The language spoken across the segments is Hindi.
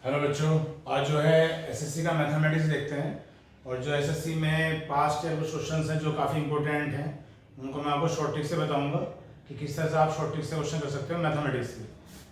हेलो बच्चों, आज जो है एसएससी का मैथमेटिक्स देखते हैं। और जो एसएससी में पास्ट या कुछ क्वेश्चंस हैं जो काफ़ी इंपॉर्टेंट हैं, उनको मैं आपको शॉर्ट ट्रिक से बताऊंगा कि किस तरह से आप शॉर्ट ट्रिक से क्वेश्चन कर सकते हो मैथमेटिक्स के।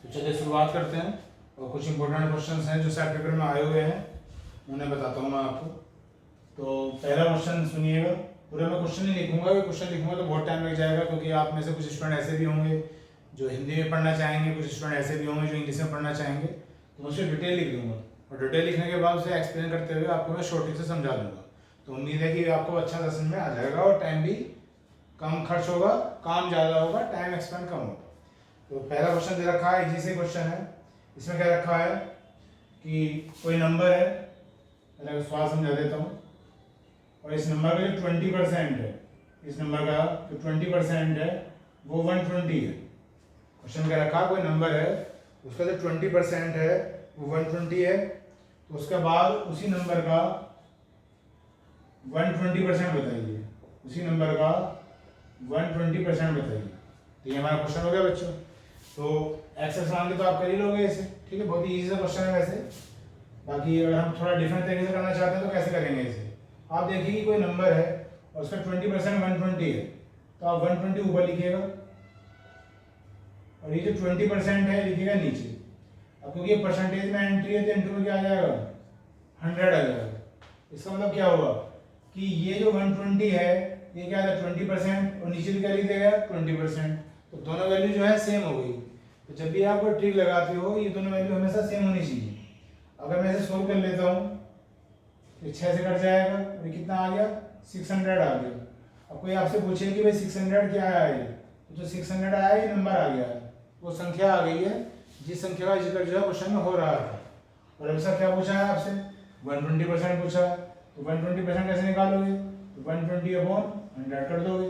तो चलिए शुरुआत करते हैं। और कुछ इंपॉर्टेंट क्वेश्चंस हैं जो सेट पेपर में आए हुए हैं, उन्हें बताता हूँ मैं आपको। तो पहला क्वेश्चन सुनिएगा। पूरे मैं क्वेश्चन नहीं लिखूंगा, क्वेश्चन लिखूंगा तो बहुत टाइम लग जाएगा, क्योंकि आप में से कुछ स्टूडेंट ऐसे भी होंगे जो हिंदी में पढ़ना चाहेंगे, कुछ स्टूडेंट ऐसे भी होंगे जो इंग्लिश में पढ़ना चाहेंगे। तो मैं उसे डिटेल लिख दूंगा और डिटेल लिखने के बाद उसे एक्सप्लेन करते हुए आपको मैं शॉर्ट ट्रिक से समझा दूंगा। तो उम्मीद है कि आपको अच्छा समझ में आ जाएगा और टाइम भी कम खर्च होगा, काम ज़्यादा होगा, टाइम एक्सपेंड कम होगा। तो पहला क्वेश्चन दे रखा है, इजी से क्वेश्चन है। इसमें क्या रखा है कि कोई नंबर है, मैं सवाल समझा देता हूँ। और इस नंबर का जो 20% है, इस नंबर का जो 20% है वो 120 है। क्वेश्चन क्या रखा, कोई नंबर है उसका जो 20% है वो 120 है। तो उसके बाद उसी नंबर का 120% बताइए, उसी नंबर का 120% बताइए। तो ये हमारा क्वेश्चन हो गया बच्चों। तो एक्सेस मान के तो आप कर ही लोगे इसे, ठीक है। बहुत ही ईजी सा क्वेश्चन है वैसे। बाकी अगर हम थोड़ा डिफरेंट तरीके से करना चाहते हैं तो कैसे करेंगे इसे। आप देखिए कि कोई नंबर है और उसका 20% 120 है, तो आप 120 ऊपर लिखिएगा और ये जो 20% है लिखिएगा नीचे। अब क्योंकि ये परसेंटेज में एंट्री है तो इंटू में क्या आ जाएगा, 100 आ जाएगा। इसका मतलब क्या हुआ कि ये जो 120 है ये क्या है 20% और नीचे भी क्या लिख देगा 20%। तो दोनों वैल्यू जो है सेम हो गई। तो जब भी आप कोई ट्रिक लगाते हो ये दोनों वैल्यू हमेशा सेम होनी चाहिए। अगर मैं इसे सोल्व कर लेता हूँ तो 6 से कट जाएगा और ये कितना आ गया 600 आ गया। अब कोई आपसे पूछे कि भाई 600 क्या आया है, तो जो 600 आया ये नंबर आ गया है, वो संख्या आ गई है जिस संख्या का जिक्र जो है क्वेश्चन में हो रहा था। और अब इसका क्या पूछा है आपसे, 120% पूछा है। तो 120% कैसे निकालोगे, तो 120/100 कर दोगे,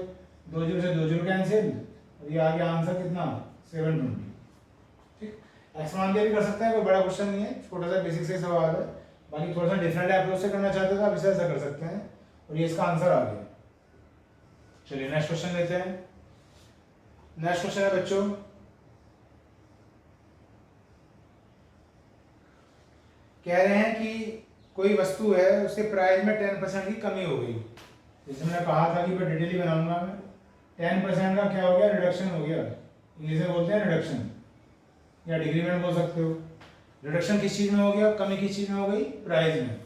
2 जीरो से 2 जीरो कैंसिल और ये आ गया आंसर कितना 720। ठीक, एक्स मान के भी कर सकते हैं, कोई बड़ा क्वेश्चन नहीं है, छोटा सा बेसिक से सवाल है। बाकी थोड़ा सा डिफरेंट अप्रोच से करना चाहते हो तो आप इसे ऐसा कर सकते हैं और ये इसका आंसर आ गया। चलिए नेक्स्ट क्वेश्चन लेते हैं। नेक्स्ट क्वेश्चन है बच्चों, कह रहे हैं कि कोई वस्तु है उसके प्राइस में 10% की कमी हो गई। जैसे मैंने कहा था कि डिटेली बनाऊंगा मैं, 10% का क्या हो गया, रिडक्शन हो गया। इंग्लिश में बोलते हैं रिडक्शन या डिक्रीमेंट बोल सकते हो। रिडक्शन किस चीज में हो गया, कमी किस चीज में हो गई, प्राइस में।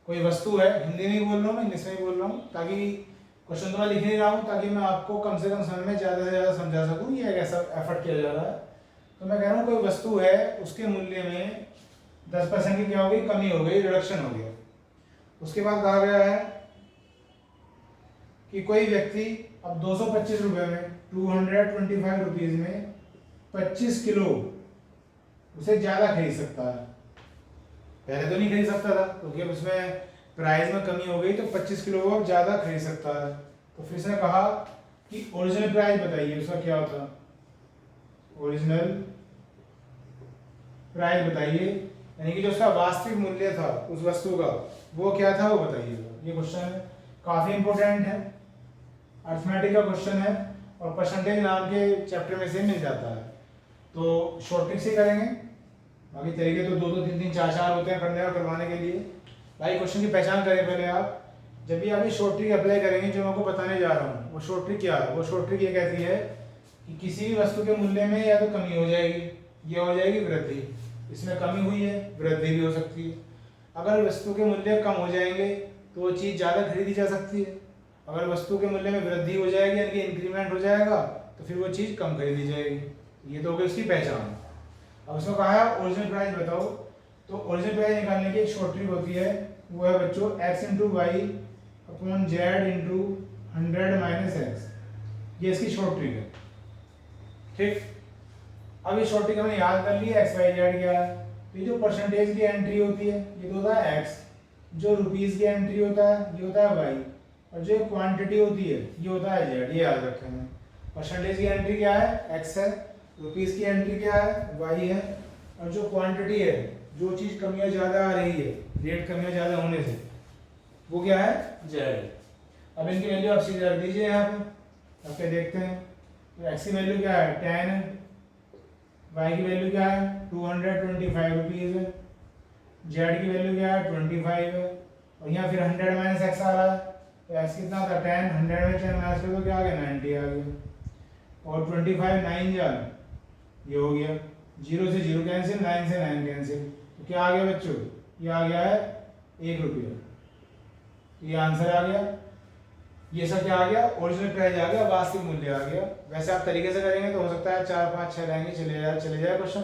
कोई वस्तु है, हिंदी में ही बोल रहा हूँ मैं, इंग्लिश में ही बोल रहा हूँ, ताकि क्वेश्चन तो मैं लिख नहीं रहा हूँ, ताकि मैं आपको कम से कम समय में ज़्यादा से ज़्यादा समझा सकूँ। ये एक ऐसा एफर्ट किया जा रहा है। तो मैं कह रहा हूँ कोई वस्तु है उसके मूल्य में 10% की क्या हो गई, कमी हो गई, रिडक्शन हो गया। उसके बाद कहा गया है कि कोई व्यक्ति अब 225 रुपये में, 225 रुपीज़ में 25 किलो उसे ज़्यादा खरीद सकता है। पहले तो नहीं खरीद सकता था, क्योंकि अब उसमें प्राइस में कमी हो गई तो 25 किलो वो अब ज़्यादा खरीद सकता है। तो फिर उसने कहा कि ओरिजिनल प्राइस बताइए, उसका क्या होता, ओरिजिनल प्राइस बताइए, यानी कि जो उसका वास्तविक मूल्य था उस वस्तु का वो क्या था वो बताइएगा। ये क्वेश्चन है, काफ़ी इंपॉर्टेंट है, अर्थमेटिक का क्वेश्चन है और परसेंटेज नाम के चैप्टर में से मिल जाता है। तो शॉर्ट ट्रिक से करेंगे, बाकी तरीके तो 2-2 3-3 4-4 होते हैं करने और करवाने के लिए। भाई क्वेश्चन की पहचान करें पहले आप। जब भी आप ये शॉर्ट ट्रिक अप्लाई करेंगे जो मैं आपको बताने जा रहा हूँ, वो शॉर्ट ट्रिक क्या है, वो शॉर्ट ट्रिक ये कहती है कि किसी भी वस्तु के मूल्य में या तो कमी हो जाएगी या हो जाएगी वृद्धि। इसमें कमी हुई है, वृद्धि भी हो सकती है। अगर वस्तु के मूल्य कम हो जाएंगे तो वो चीज़ ज़्यादा खरीदी जा सकती है। अगर वस्तु के मूल्य में वृद्धि हो जाएगी यानी कि इंक्रीमेंट हो जाएगा तो फिर वो चीज़ कम खरीदी जाएगी। ये तो हो गई उसकी पहचान। अब उसको कहा है ओरिजिनल प्राइस बताओ। तो ओरिजिनल प्राइस निकालने की एक शॉर्ट ट्रिक होती है, वो है बच्चों x into y upon z into 100 minus x. ये इसकी शॉर्ट ट्रिक है, ठीक। अब ये शॉर्ट ट्रिक हमने याद कर ली, एक्स वाई जेड क्या है। तो ये जो परसेंटेज की एंट्री होती है ये तो होता है एक्स, जो रुपीज़ की एंट्री होता है ये होता है वाई, और जो क्वांटिटी होती है ये होता है जेड। ये याद रखेंगे, परसेंटेज की एंट्री क्या है, एक्स है, रुपीज़ की एंट्री क्या है, वाई है, और जो क्वांटिटी है, जो चीज़ कमियाँ ज़्यादा आ रही है, रेट कमियाँ ज़्यादा होने से, वो क्या है, जेड। अब इनकी वैल्यू आप सीधे रख दीजिए यहाँ पे, अब क्या देखते हैं। तो एक्स की वैल्यू क्या है 10 है, वाई की वैल्यू क्या है 225 रुपीज़ है, जेड की वैल्यू क्या है 25 है, और यहाँ फिर 100 माइनस एक्स आ रहा है, तो एक्स कितना होता है 10, 100 में 10 माइनस कर दो क्या आ गया 90 आ गया, और 25 9 जा ये हो गया, 0 से 0 कैंसिल, 9 से 9 कैंसिल, तो क्या आ गया बच्चों, ये आ गया है 1 रुपया, ये आंसर आ गया। ये सब क्या आ गया ओरिजिनल प्राइस आ गया, वास्तविक मूल्य आ गया। वैसे आप तरीके से करेंगे तो हो सकता है 4 5 6 लाइनें चले जाए क्वेश्चन,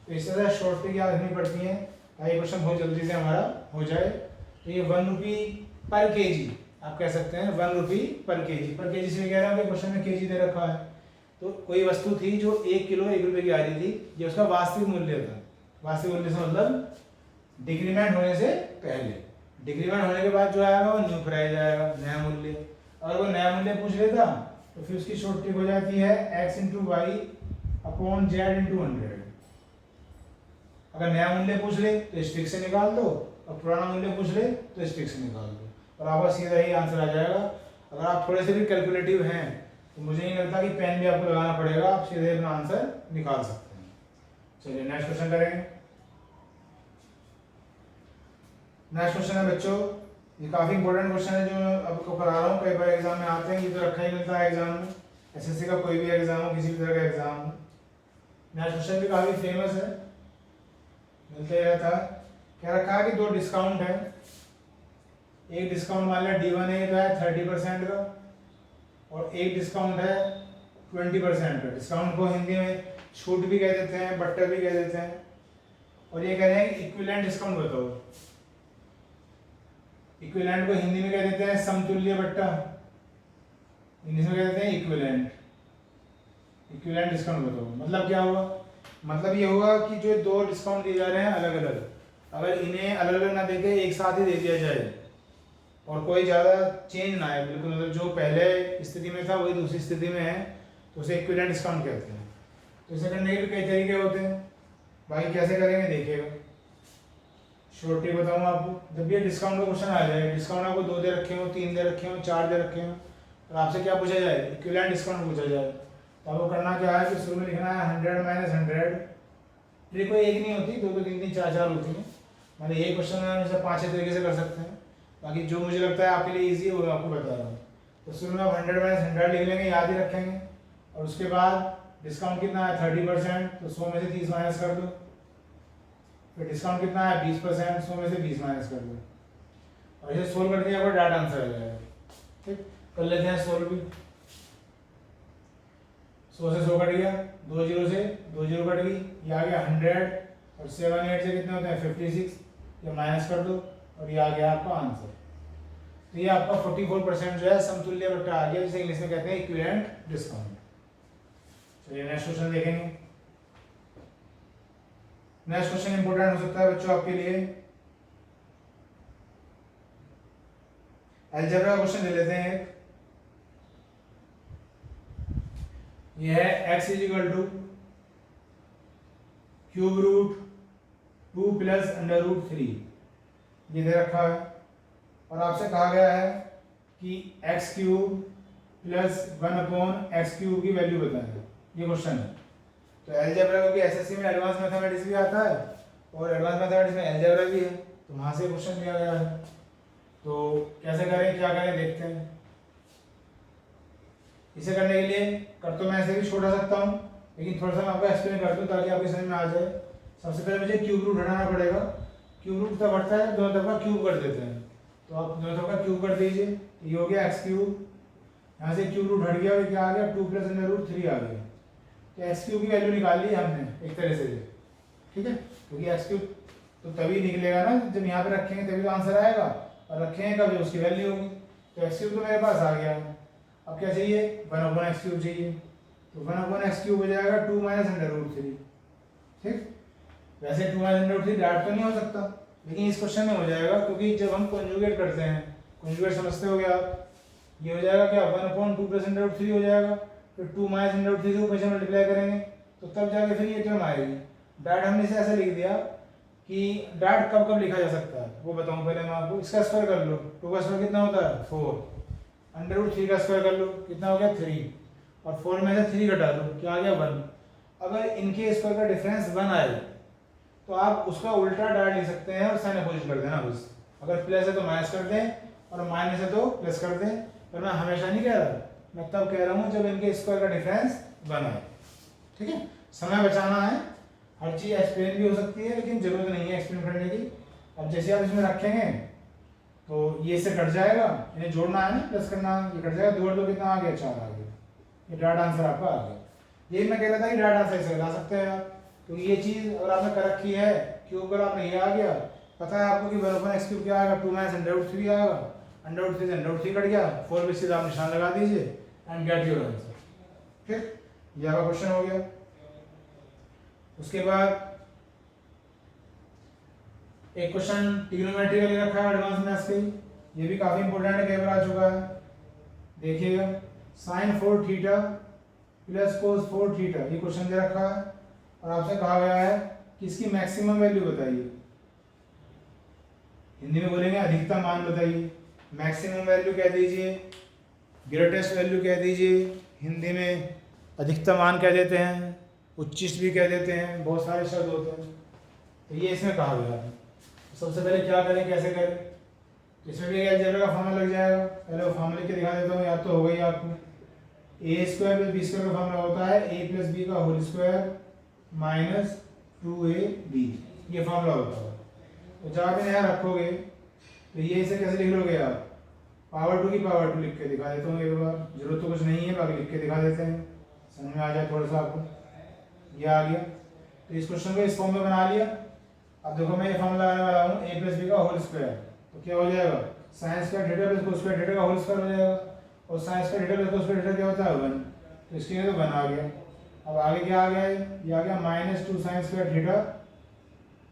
तो इससे ज़्यादा शॉर्ट ट्रिक याद रखनी पड़ती है ताकि क्वेश्चन बहुत जल्दी से हमारा हो जाए। तो ये 1 रुपी पर केजी आप कह सकते हैं, 1 रुपी पर केजी से कह रहा हूँ कि क्वेश्चन में केजी दे रखा है, तो कोई वस्तु थी जो 1 किलो 1 रुपये की आ रही थी, ये उसका वास्तविक मूल्य था। वास्तविक मूल्य से मतलब डिक्रीमेंट होने से पहले, डिक्रीमेंट होने के बाद जो आएगा वो न्यू प्राइस आएगा, नया मूल्य। अगर वो नया मूल्य पूछ लेता तो फिर उसकी शॉर्ट ट्रिक हो जाती है x into y upon z into 100। अगर नया मूल्य पूछ ले तो इस ट्रिक से निकाल दो, और पुराना मूल्य पूछ ले तो इस ट्रिक से निकाल दो, और आपका सीधा ही आंसर आ जाएगा। अगर आप थोड़े से भी कैलकुलेटिव हैं तो मुझे नहीं लगता कि पेन भी आपको लगाना पड़ेगा, आप सीधे अपना आंसर निकाल सकते हैं। चलिए नेक्स्ट क्वेश्चन करेंगे। नेक्स्ट क्वेश्चन है बच्चों, ये काफी इंपॉर्टेंट क्वेश्चन है जो आपको करा रहा हूँ, कई बार एग्जाम में आते हैं, ये तो रखा ही मिलता है एग्जाम में, एसएससी का कोई भी एग्जाम हो, किसी भी तरह का एग्जाम हो। नेक्स्ट क्वेश्चन भी काफी फेमस है, मिलते रहता है। क्या रखा है कि 2 डिस्काउंट है, एक डिस्काउंट मान लिया D1 है तो है 30% का, और एक डिस्काउंट है 20% का। डिस्काउंट को हिंदी में छूट भी कह देते हैं, बट्टर भी कह देते हैं, और ये कह रहे हैं इक्विवेलेंट डिस्काउंट बताओ। इक्विवेलेंट को हिंदी में कह देते हैं समतुल्य बट्टा, इंग्लिश में कह देते हैं इक्विवेलेंट। इक्विवेलेंट डिस्काउंट बताओ, मतलब क्या हुआ, मतलब ये होगा कि जो 2 डिस्काउंट दिए जा रहे हैं अलग अलग, अगर इन्हें अलग अलग ना देके एक साथ ही दे दिया जाए और कोई ज़्यादा चेंज ना आए, बिल्कुल मतलब जो पहले स्थिति में था वही दूसरी स्थिति में है, तो उसे इक्विवेलेंट डिस्काउंट कहते हैं। तो इसे करने के भी कई तरीके होते हैं, बाकी कैसे करेंगे देखिएगा। शॉर्टी बताऊँ आपको, जब ये डिस्काउंट का क्वेश्चन आ जाए, डिस्काउंट आपको 2 दे रखे हो, 3 दे रखे हो, 4 दे रखे हो, और आपसे क्या पूछा जाए इक्विवेलेंट डिस्काउंट पूछा जाए, तो आपको करना क्या है कि शुरू में लिखना है 100 माइनस 100। ट्रिक कोई एक नहीं होती, 2 2 3 3 4 4 होती है, मतलब यही क्वेश्चन है हमेशा 5 6 तरीके से कर सकते हैं, बाकी जो मुझे लगता है आपके लिए ईजी है वो मैं आपको बता रहा हूँ। तो शुरू में आप 100 माइनस 100 लिख लेंगे, याद ही रखेंगे, और उसके बाद डिस्काउंट कितना है 30%, तो 100 में से 30 माइनस कर दो, फिर डिस्काउंट कितना है 20%, 100 में से 20 माइनस कर दो, और इसे सोल्व कर दिया आपको डायरेक्ट आंसर आ जाएगा। ठीक, कर लेते हैं सोल्व भी। 100 से 100 कट गया, 2 0 से 2 0 कट गई, ये आ गया 100, और 7 8 से कितने होते हैं 56, ये माइनस कर दो, और ये आ गया आपका आंसर। तो ये आपका 44% जो है समतुल्य बट्टा आ गया, जिसे इंग्लिश में कहते हैं इक्विवेलेंट डिस्काउंट। चलिए नेक्स्ट क्वेश्चन देखेंगे। नेक्स्ट क्वेश्चन इंपोर्टेंट हो सकता है बच्चों आपके लिए, अलजेब्रा का क्वेश्चन ले लेते हैं एक। ये है x equal to cube root 2 plus under root 3, ये दे रखा है, और आपसे कहा गया है कि x cube plus 1 upon x cube की वैल्यू बताएं, ये क्वेश्चन है। तो अलजेब्रा क्योंकि एसएससी में एडवांस मैथमेटिक्स भी आता है और एडवांस मैथमेटिक्स में अलजेब्रा भी है, तो वहाँ से क्वेश्चन दिया गया है। तो कैसे करें क्या करें देखते हैं। इसे करने के लिए कर तो मैं ऐसे भी छोड़ सकता हूँ, लेकिन थोड़ा सा मैं आपको एक्सप्लेन कर दूँ ताकि आपकी समझ में आ जाए। सबसे पहले मुझे क्यूब रूट हटाना पड़ेगा। क्यूब रूट तब हटता है दोनों तरफ का क्यूब कर देते हैं, तो आप दोनों तरफ का क्यूब कर दीजिए, ये हो गया एक्स क्यूब, यहाँ से क्यूब रूट हट गया और क्या आ गया 2 प्लस अंडर रूट 3 आ गया। तो एक्स क्यूब की वैल्यू निकाल ली हमने एक तरह से, ठीक है, क्योंकि एक्स क्यूब तो तभी निकलेगा ना जब यहाँ पे रखेंगे तभी तो आंसर आएगा, और रखेंगे कभी उसकी वैल्यू होगी। तो एक्स क्यूब तो मेरे पास आ गया, अब क्या चाहिए 1/(x³ चाहिए, तो 1/(x³ हो जाएगा 2 माइनस अंडर रूट 3। ठीक, वैसे 2 माइनस अंडर रूट 3 डायरेक्ट तो नहीं हो सकता, लेकिन इस क्वेश्चन में हो जाएगा क्योंकि जब हम कॉन्जुगेट करते हैं, कॉन्जुगेट समझते हो गया आप, ये हो जाएगा क्या 1/2 प्लस अंडर रूट 3 हो जाएगा, फिर 2 माइनस अंडर रूट 3 को ऊपर से मल्टीप्लाई करेंगे तो तब जाके फिर ये टर्म आएगी। डायरेक्ट हमने इसे ऐसे लिख दिया कि डायरेक्ट कब कब लिखा जा सकता है वो बताऊं पहले मैं आपको। इसका स्क्वायर कर लो, 2 का स्क्वायर कितना होता है 4, अंडर रूट 3 का स्क्वायर कर लो कितना हो गया 3, और 4 में से 3 घटा दो क्या आ गया 1, अगर इनके स्क्वायर का डिफरेंस 1 आए तो आप उसका उल्टा डायरेक्ट लिख सकते हैं और साइन अपोजिट कर देना बस। अगर प्लस है तो माइनस कर दें और माइनस है तो प्लस कर दें। पर मैं हमेशा नहीं कह रहा, मैं तब कह रहा हूँ जब इनके स्क्वायर का डिफरेंस 1 आए। ठीक है, समय बचाना है, हर चीज़ एक्सप्लेन भी हो सकती है लेकिन जरूरत नहीं है एक्सप्लेन करने की। अब जैसे आप इसमें रखेंगे तो ये इससे कट जाएगा, इन्हें जोड़ना है ना, प्लस करना, ये कट जाएगा, 2 और 2 कितना आ गया, 4 आ गया। ये डायरेक्ट आंसर आपका आ गया। यही मैं कह रहा था कि डायरेक्ट आंसर ऐसे ला सकते हैं आप, क्योंकि ये चीज़ अगर आपने कर रखी है क्यूब पर आपने ये आ गया, पता है आपको कि 1/x³ क्या आएगा, 2 - √3 आएगा, √3 से √3 कट गया, 4 पे सीधा आप निशान लगा दीजिए एंड गेट योर आंसर। ठीक, ये आपका क्वेश्चन हो गया। उसके बाद एक क्वेश्चन ट्रिग्नोमेट्री का ले रखा है एडवांस मैथ्स के, ये भी काफी इंपॉर्टेंट है, कई बार आ चुका है। देखिएगा, sin 4θ प्लस cos 4θ, ये क्वेश्चन दे रखा है और आपसे कहा गया है कि इसकी मैक्सिमम वैल्यू बताइए। हिंदी में बोलेंगे अधिकतम मान बताइए, मैक्सिमम वैल्यू कह दीजिए, ग्रेटेस्ट वैल्यू कह दीजिए, हिंदी में अधिकतम मान कह देते हैं, उच्चिष्ट भी कह देते हैं, बहुत सारे शब्द होते हैं। तो ये इसमें कहा गया है। सबसे पहले क्या करें, कैसे करें, इसमें भी अलजेब्रा का फॉर्मूला लग जाएगा। पहले वो फॉर्मूला लिख के दिखा देता हूँ, याद तो होगा ही आपको। a² + b² का फॉर्मूला होता है a + b का होल स्क्वायर माइनस 2ab, ये फॉर्मूला होता है। तो जब आप इन्हें यहाँ रखोगे तो ये इसे कैसे लिख लोगे आप, पावर 2 की पावर 2 लिख के दिखा देता हूँ एक बार, जरूरत तो कुछ नहीं है, बाकी लिख के दिखा देते हैं, समझ में आ जाए थोड़ा सा आपको। ये आ गया, तो इस क्वेश्चन को इस फॉर्म में बना लिया। अब देखो मैं ये फॉर्मूला लगाने वाला हूँ a + b का होल स्क्वायर, तो क्या हो जाएगा, sin² θ + cos² θ का होल स्क्वायर हो जाएगा, और sin² θ + cos² θ क्या होता है 1, तो इसके लिए तो 1 आ गया। अब आगे क्या आ गया, ये आ गया -2 sin² θ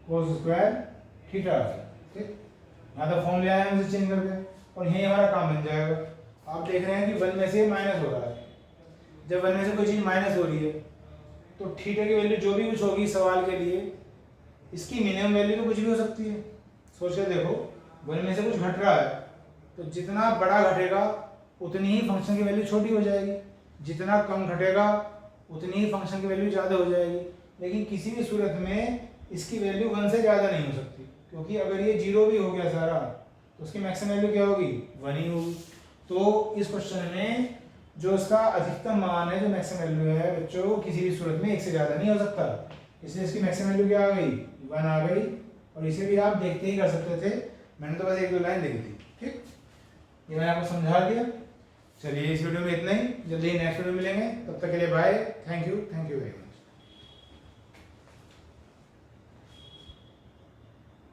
cos² θ आ गया। ठीक, यहाँ तक फॉर्म ले आए हम इसे चेंज करके, और यही हमारा काम बन जाएगा। आप देख रहे हैं कि 1 में से माइनस हो रहा है, जब 1 में से कोई चीज़ माइनस हो रही है तो थीटा की वैल्यू जो भी कुछ होगी सवाल के लिए, इसकी मिनिमम वैल्यू तो कुछ भी हो सकती है। सोच के देखो, 1 में से कुछ घट रहा है तो जितना बड़ा घटेगा उतनी ही फंक्शन की वैल्यू छोटी हो जाएगी, जितना कम घटेगा उतनी ही फंक्शन की वैल्यू ज़्यादा हो जाएगी। लेकिन किसी भी सूरत में इसकी वैल्यू 1 से ज़्यादा नहीं हो सकती, क्योंकि अगर ये 0 भी हो गया सारा तो उसकी मैक्सिमम वैल्यू क्या होगी, 1 ही होगी। तो इस क्वेश्चन में जो इसका अधिकतम मान है, जो मैक्सिमम वैल्यू है बच्चों, किसी भी सूरत में 1 से ज़्यादा नहीं हो सकता, इसलिए इसकी मैक्सिमम वैल्यू क्या आ गई, 1 आ गई। और इसे भी आप देखते ही कर सकते थे, मैंने तो बस 1-2 लाइन लिखी थी। ठीक, ये मैंने आपको समझा दिया। चलिए इस वीडियो में इतना ही, जल्दी ही नेक्स्ट वीडियो मिलेंगे, तब तक के लिए bye, thank you very much.